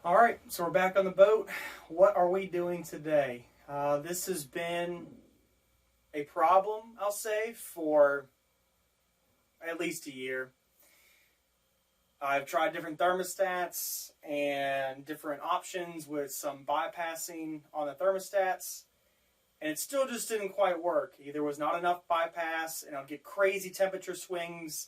All right, so we're back on the boat. What are we doing today? This has been a problem, I'll say, for at least a year. I've tried different thermostats and different options with some bypassing on the thermostats, and it still just didn't quite work. Either was not enough bypass, and I'd get crazy temperature swings,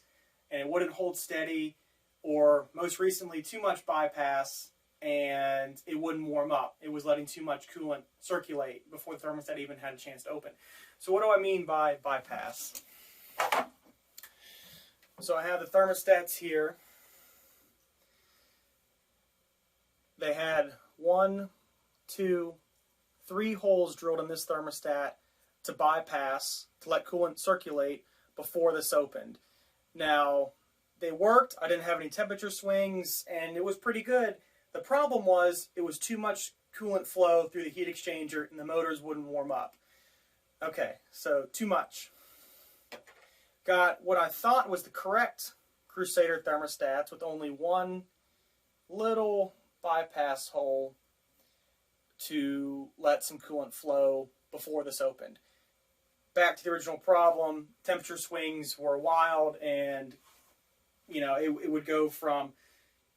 and it wouldn't hold steady, or most recently, too much bypass, and it wouldn't warm up. It was letting too much coolant circulate before the thermostat even had a chance to open. So what do I mean by bypass? So I have the thermostats here. They had 1, 2, 3 holes drilled in this thermostat to bypass, to let coolant circulate before this opened. Now, they worked. I didn't have any temperature swings, and it was pretty good. The problem was it was too much coolant flow through the heat exchanger, and the motors wouldn't warm up. Okay, so too much. Got what I thought was the correct Crusader thermostats with only one little bypass hole to let some coolant flow before this opened. Back to the original problem, temperature swings were wild, and it would go from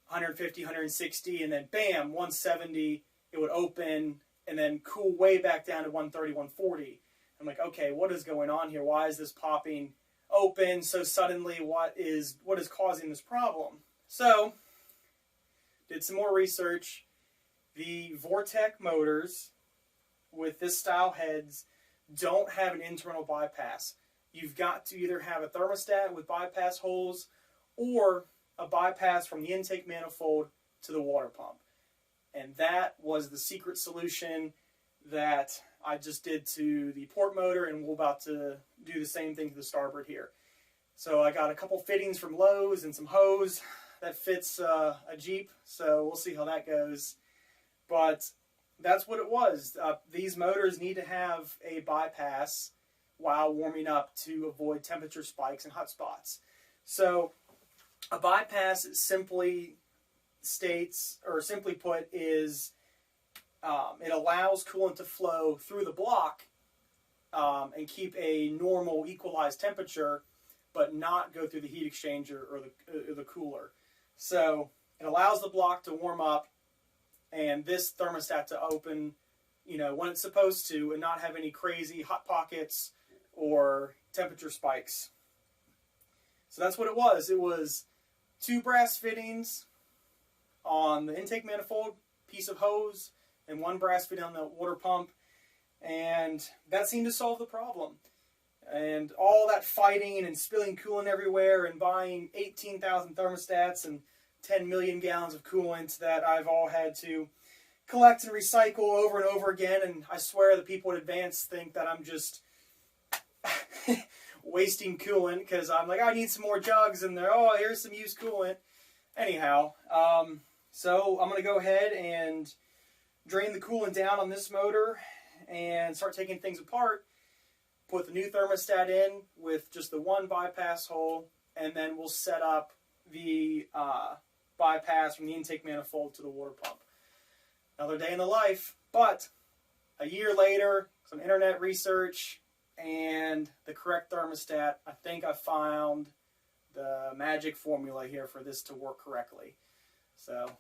150, 160, and then bam, 170, it would open and then cool way back down to 130, 140. I'm like, okay, what is going on here? Why is this popping open so suddenly? What is causing this problem? So, did some more research. The Vortec motors with this style heads don't have an internal bypass. You've got to either have a thermostat with bypass holes or a bypass from the intake manifold to the water pump. And that was the secret solution that I just did to the port motor, and we're about to do the same thing to the starboard here. So I got a couple fittings from Lowe's and some hose that fits a Jeep, so we'll see how that goes. But that's what it was. These motors need to have a bypass while warming up to avoid temperature spikes and hot spots. So a bypass simply states, or simply put, is it allows coolant to flow through the block and keep a normal equalized temperature, but not go through the heat exchanger or the cooler. So it allows the block to warm up and this thermostat to open, when it's supposed to, and not have any crazy hot pockets or temperature spikes. So that's what it was. It was 2 brass fittings on the intake manifold, piece of hose, and 1 brass fitting on the water pump, and that seemed to solve the problem. And all that fighting and spilling coolant everywhere and buying 18,000 thermostats and 10 million gallons of coolant that I've all had to collect and recycle over and over again. And I swear the people at Advance think that I'm just wasting coolant because I'm like, I need some more jugs, and they're, oh, here's some used coolant. Anyhow, so I'm going to go ahead and drain the coolant down on this motor and start taking things apart. Put the new thermostat in with just the 1 bypass hole, and then we'll set up the bypass from the intake manifold to the water pump. Another day in the life, but a year later, some internet research, and the correct thermostat. I think I found the magic formula here for this to work correctly. So,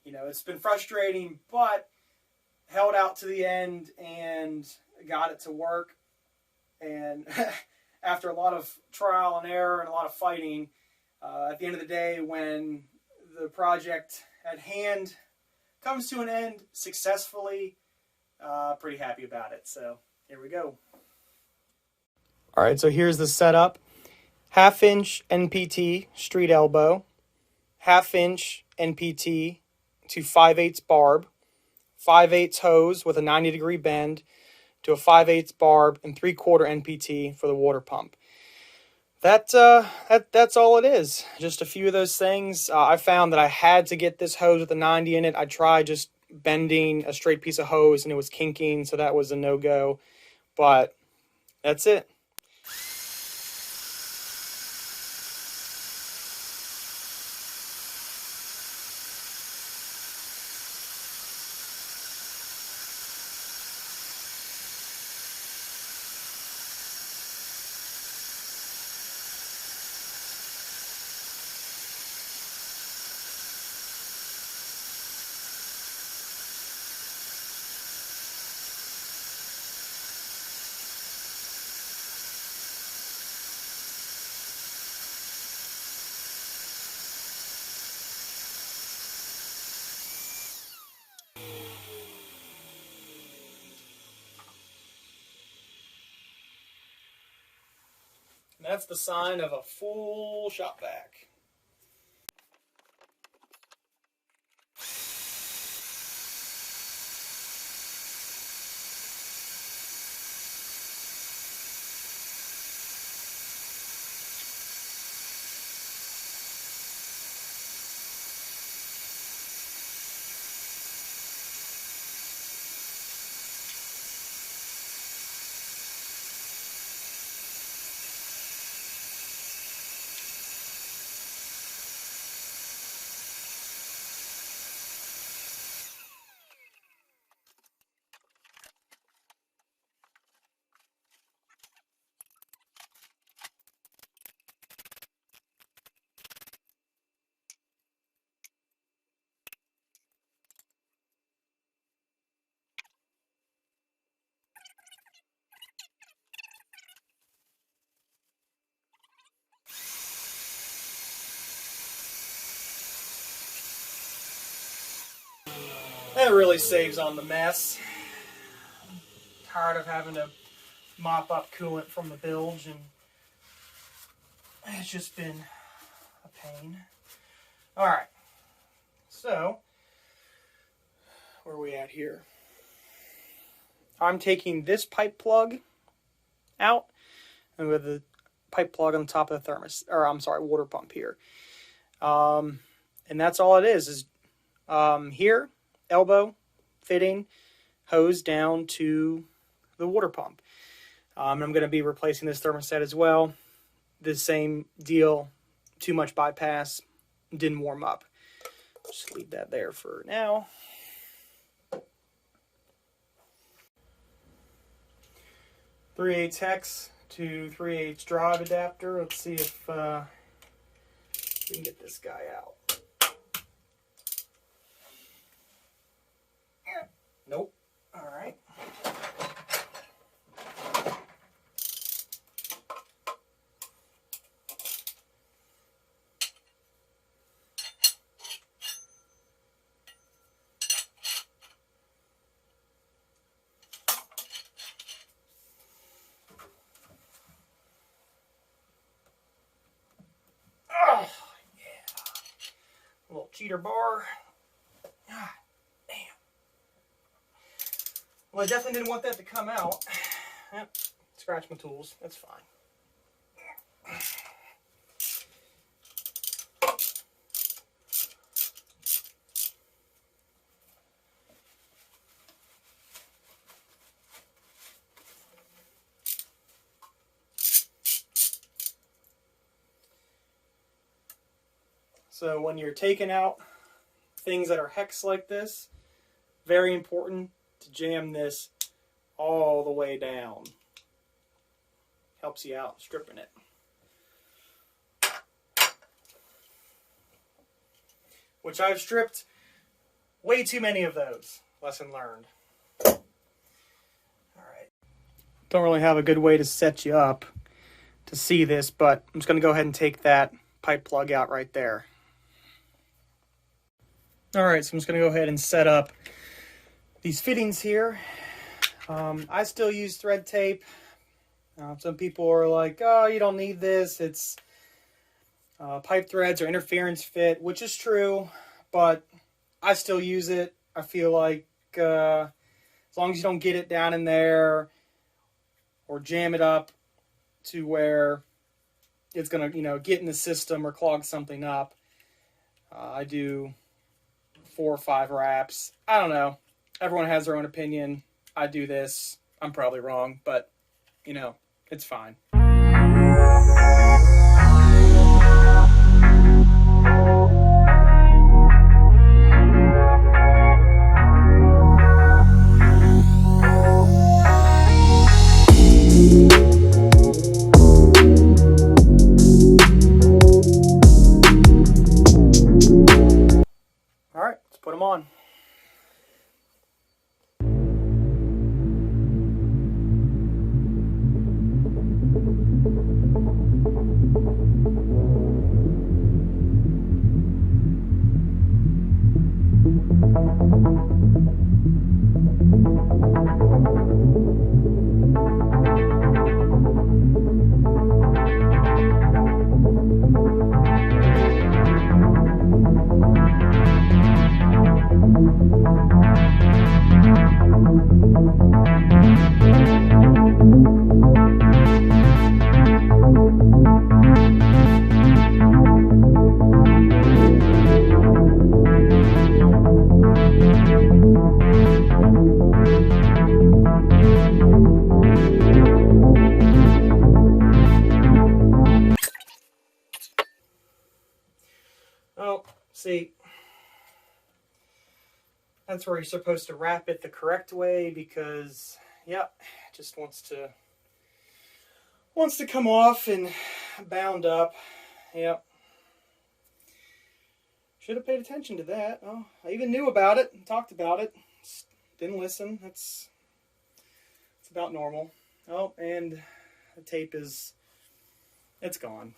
it's been frustrating, but held out to the end and got it to work. And after a lot of trial and error and a lot of fighting, at the end of the day, when the project at hand comes to an end successfully, pretty happy about it. So here we go. All right, so here's the setup. 1/2-inch NPT street elbow, 1/2-inch NPT to 5/8 barb, 5/8 hose with a 90-degree bend to a 5/8 barb, and 3/4 NPT for the water pump. That's all it is. Just a few of those things. I found that I had to get this hose with a 90 in it. I tried just bending a straight piece of hose and it was kinking, so that was a no-go. But that's it. And that's the sign of a full shop vac. That really saves on the mess. I'm tired of having to mop up coolant from the bilge, and it's just been a pain. Alright, so where are we at here? I'm taking this pipe plug out, and with the pipe plug on the top of the water pump here. And that's all it is here, elbow fitting, hose down to the water pump. I'm going to be replacing this thermostat as well. The same deal, too much bypass, didn't warm up. Just leave that there for now. .3/8 hex to 3/8 drive adapter. Let's see if we can get this guy out. Nope. All right. Oh, yeah. A little cheater bar. Ah, damn. Well, I definitely didn't want that to come out. Yep. Scratch my tools. That's fine. So when you're taking out things that are hex like this, very important to jam this all the way down. Helps you out stripping it. Which I've stripped way too many of those. Lesson learned. Alright. Don't really have a good way to set you up to see this, but I'm just going to go ahead and take that pipe plug out right there. Alright, so I'm just going to go ahead and set up these fittings here. I still use thread tape. Some people are like, oh, you don't need this. It's pipe threads or interference fit, which is true, but I still use it. I feel like as long as you don't get it down in there or jam it up to where it's going to, get in the system or clog something up, I do 4 or 5 wraps. I don't know. Everyone has their own opinion. I do this. I'm probably wrong, but, it's fine. All right, let's put them on. See, that's where you're supposed to wrap it the correct way, because, yep, it just wants to come off and bound up. Yep. Should have paid attention to that. Oh, I even knew about it and talked about it. Just didn't listen. It's about normal. Oh, and the tape it's gone.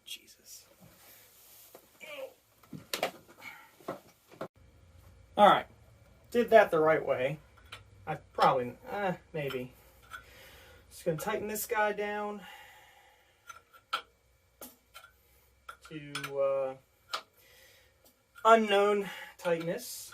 Jesus. All right, did that the right way. I probably, maybe. Just gonna tighten this guy down to unknown tightness.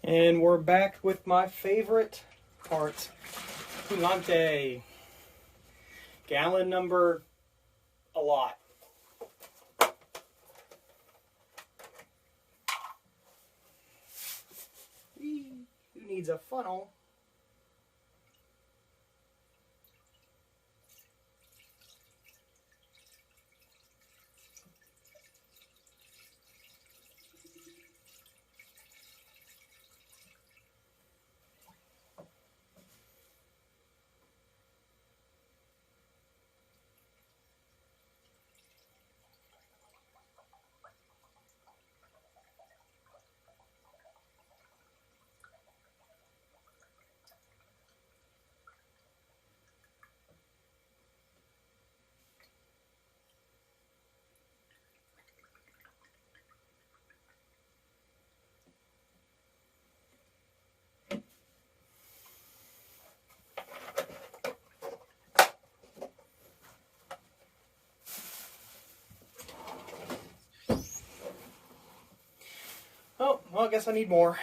And we're back with my favorite part, Coolant. Gallon number a lot. Who needs a funnel? Oh, well, I guess I need more.